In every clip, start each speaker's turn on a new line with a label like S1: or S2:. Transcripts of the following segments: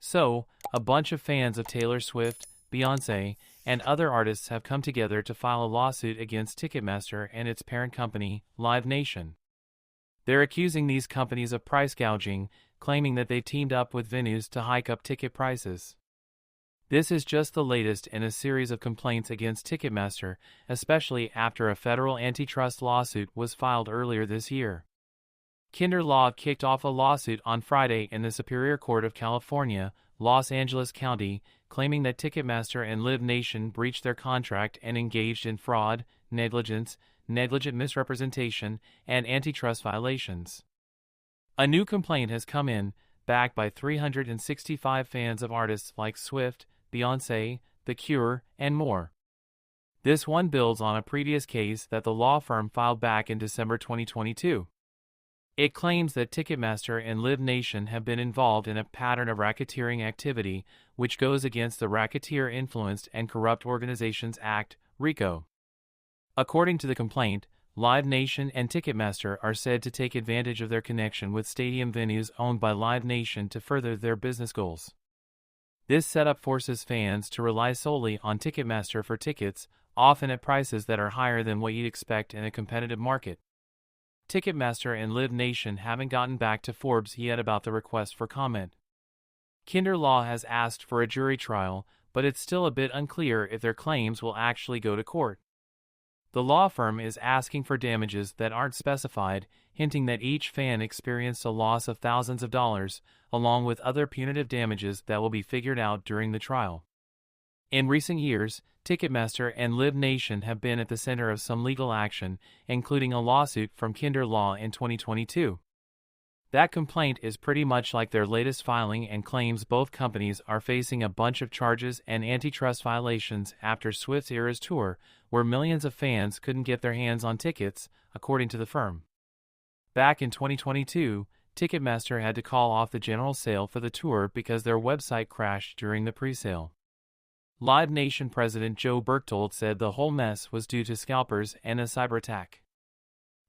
S1: So, a bunch of fans of Taylor Swift, Beyoncé, and other artists have come together to file a lawsuit against Ticketmaster and its parent company, Live Nation. They're accusing these companies of price gouging, claiming that they've teamed up with venues to hike up ticket prices. This is just the latest in a series of complaints against Ticketmaster, especially after a federal antitrust lawsuit was filed earlier this year. Kinder Law kicked off a lawsuit on Friday in the Superior Court of California, Los Angeles County, claiming that Ticketmaster and Live Nation breached their contract and engaged in fraud, negligence, negligent misrepresentation, and antitrust violations. A new complaint has come in, backed by 365 fans of artists like Swift, Beyoncé, The Cure, and more. This one builds on a previous case that the law firm filed back in December 2022. It claims that Ticketmaster and Live Nation have been involved in a pattern of racketeering activity, which goes against the Racketeer Influenced and Corrupt Organizations Act, RICO. According to the complaint, Live Nation and Ticketmaster are said to take advantage of their connection with stadium venues owned by Live Nation to further their business goals. This setup forces fans to rely solely on Ticketmaster for tickets, often at prices that are higher than what you'd expect in a competitive market. Ticketmaster and Live Nation haven't gotten back to Forbes yet about the request for comment. Kinder Law has asked for a jury trial, but it's still a bit unclear if their claims will actually go to court. The law firm is asking for damages that aren't specified, hinting that each fan experienced a loss of thousands of dollars, along with other punitive damages that will be figured out during the trial. In recent years, Ticketmaster and Live Nation have been at the center of some legal action, including a lawsuit from Kinder Law in 2022. That complaint is pretty much like their latest filing and claims both companies are facing a bunch of charges and antitrust violations after Swift's Eras Tour, where millions of fans couldn't get their hands on tickets, according to the firm. Back in 2022, Ticketmaster had to call off the general sale for the tour because their website crashed during the pre-sale. Live Nation President Joe Berchtold said the whole mess was due to scalpers and a cyber attack.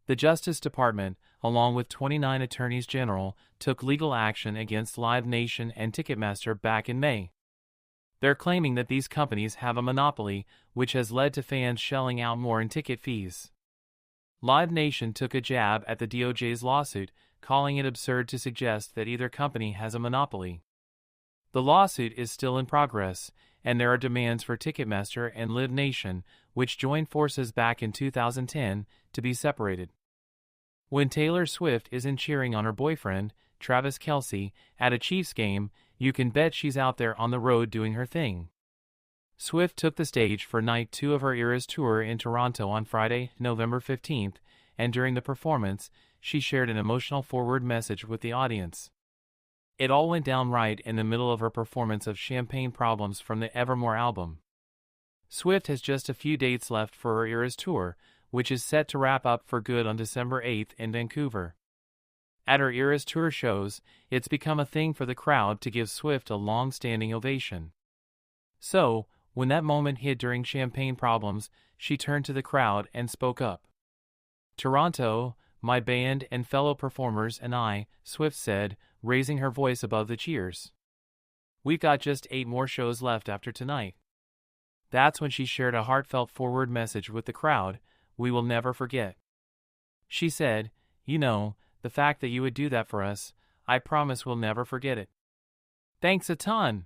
S1: The Justice Department, along with 29 attorneys general, took legal action against Live Nation and Ticketmaster back in May. They're claiming that these companies have a monopoly, which has led to fans shelling out more in ticket fees. Live Nation took a jab at the DOJ's lawsuit, calling it absurd to suggest that either company has a monopoly. The lawsuit is still in progress, and there are demands for Ticketmaster and Live Nation, which joined forces back in 2010, to be separated. When Taylor Swift isn't cheering on her boyfriend, Travis Kelce, at a Chiefs game, you can bet she's out there on the road doing her thing. Swift took the stage for Night 2 of her Eras Tour in Toronto on Friday, November 15th, and during the performance, she shared an emotional forward message with the audience. It all went down right in the middle of her performance of Champagne Problems from the Evermore album. Swift has just a few dates left for her Eras Tour, which is set to wrap up for good on December 8th in Vancouver. At her Eras Tour shows, it's become a thing for the crowd to give Swift a long-standing ovation. So, when that moment hit during Champagne Problems, she turned to the crowd and spoke up. "Toronto, my band and fellow performers and I," Swift said, raising her voice above the cheers. "We've got just 8 more shows left after tonight." That's when she shared a heartfelt forward message with the crowd, "We will never forget." She said, "You know, the fact that you would do that for us, I promise we'll never forget it. Thanks a ton."